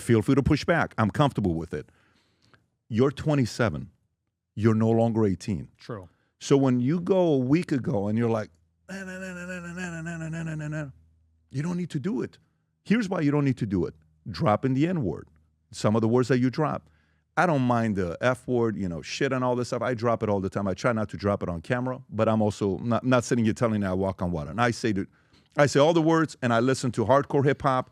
Feel free to push back. I'm comfortable with it. You're 27. You're no longer 18. True. So when you go a week ago and you're like, you don't need to do it. Here's why you don't need to do it. Drop in the N-word. Some of the words that you drop. I don't mind the F word, shit and all this stuff. I drop it all the time. I try not to drop it on camera, but I'm also not sitting here telling you I walk on water. And I say all the words, and I listen to hardcore hip-hop.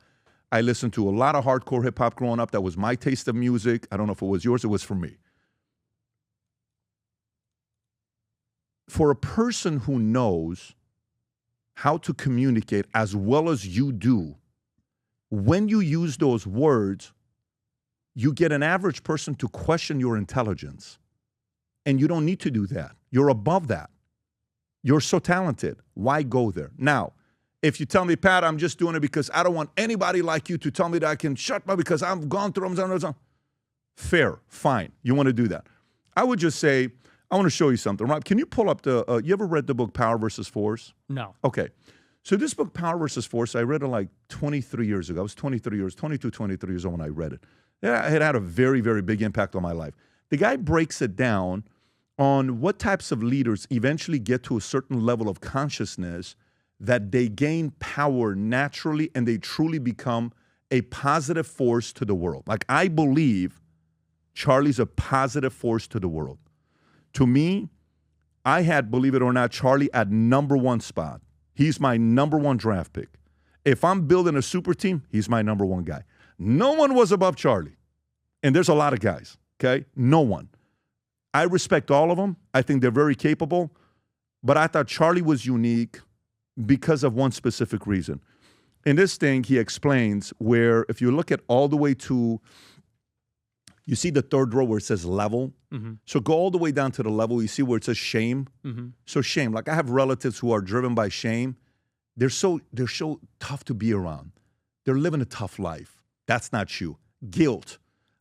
I listened to a lot of hardcore hip-hop growing up. That was my taste of music. I don't know if it was yours. It was for me. For a person who knows how to communicate as well as you do, when you use those words, you get an average person to question your intelligence. And you don't need to do that. You're above that. You're so talented. Why go there? Now, if you tell me, Pat, I'm just doing it because I don't want anybody like you to tell me that I can shut up because I've gone through them. Fair, fine. You want to do that. I would just say, I want to show you something. Rob, can you pull up you ever read the book Power versus Force? No. Okay. So this book, Power versus Force, I read it like 23 years ago. I was 23 years old when I read it. Yeah, it had a very, very big impact on my life. The guy breaks it down on what types of leaders eventually get to a certain level of consciousness that they gain power naturally and they truly become a positive force to the world. Like, I believe Charlie's a positive force to the world. To me, I had, believe it or not, Charlie at #1 spot. He's my #1 draft pick. If I'm building a super team, he's my #1 guy. No one was above Charlie. And there's a lot of guys, okay? No one. I respect all of them. I think they're very capable. But I thought Charlie was unique because of one specific reason. In this thing, he explains where if you look at all the way to, you see the third row where it says level? Mm-hmm. So go all the way down to the level. You see where it says shame? Mm-hmm. So shame. Like, I have relatives who are driven by shame. They're so tough to be around. They're living a tough life. That's not you. Guilt.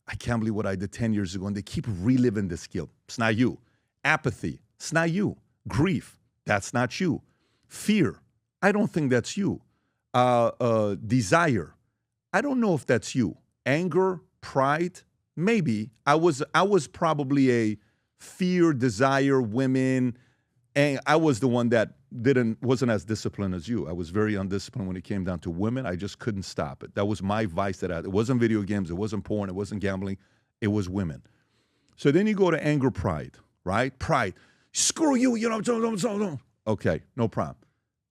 I can't believe what I did 10 years ago. And they keep reliving this guilt. It's not you. Apathy. It's not you. Grief. That's not you. Fear. I don't think that's you. Desire. I don't know if that's you. Anger. Pride. Maybe. I was probably a fear, desire, women. And I was the one that wasn't as disciplined as you. I was very undisciplined when it came down to women. I just couldn't stop it. That was my vice. It wasn't video games. It wasn't porn. It wasn't gambling. It was women. So then you go to anger, pride, right? Pride. Screw you. Okay, no problem.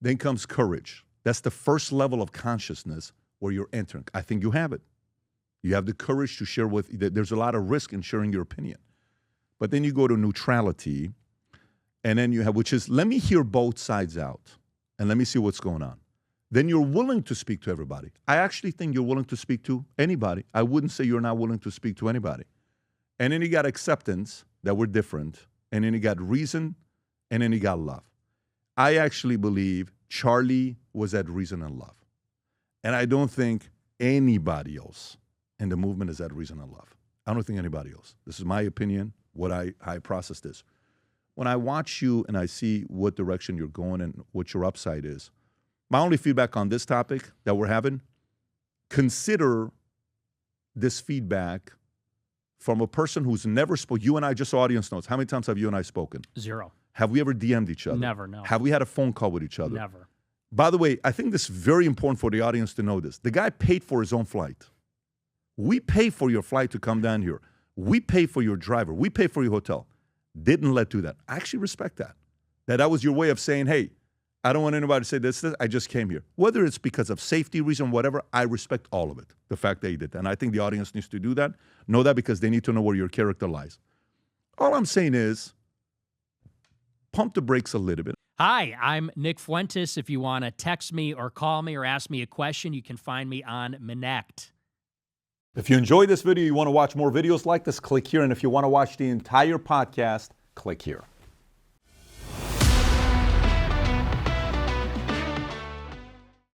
Then comes courage. That's the first level of consciousness where you're entering. I think you have it. You have the courage to share there's a lot of risk in sharing your opinion. But then you go to neutrality. And then you have, which is, let me hear both sides out and let me see what's going on. Then you're willing to speak to everybody. I actually think you're willing to speak to anybody. I wouldn't say you're not willing to speak to anybody. And then you got acceptance that we're different. And then you got reason. And then you got love. I actually believe Charlie was at reason and love. And I don't think anybody else in the movement is at reason and love. I don't think anybody else. This is my opinion, what I process this. When I watch you and I see what direction you're going and what your upside is, my only feedback on this topic that we're having, consider this feedback from a person who's never spoken. You and I, just so audience knows, how many times have you and I spoken? 0. Have we ever DM'd each other? Never, no. Have we had a phone call with each other? Never. By the way, I think this is very important for the audience to know this. The guy paid for his own flight. We pay for your flight to come down here. We pay for your driver. We pay for your hotel. Didn't let do that. I actually respect that. That was your way of saying, hey, I don't want anybody to say this. I just came here. Whether it's because of safety reason, whatever, I respect all of it. The fact that you did that. And I think the audience needs to do that. Know that because they need to know where your character lies. All I'm saying is, pump the brakes a little bit. Hi, I'm Nick Fuentes. If you want to text me or call me or ask me a question, you can find me on Minect. If you enjoyed this video, you want to watch more videos like this, click here. And if you want to watch the entire podcast, click here.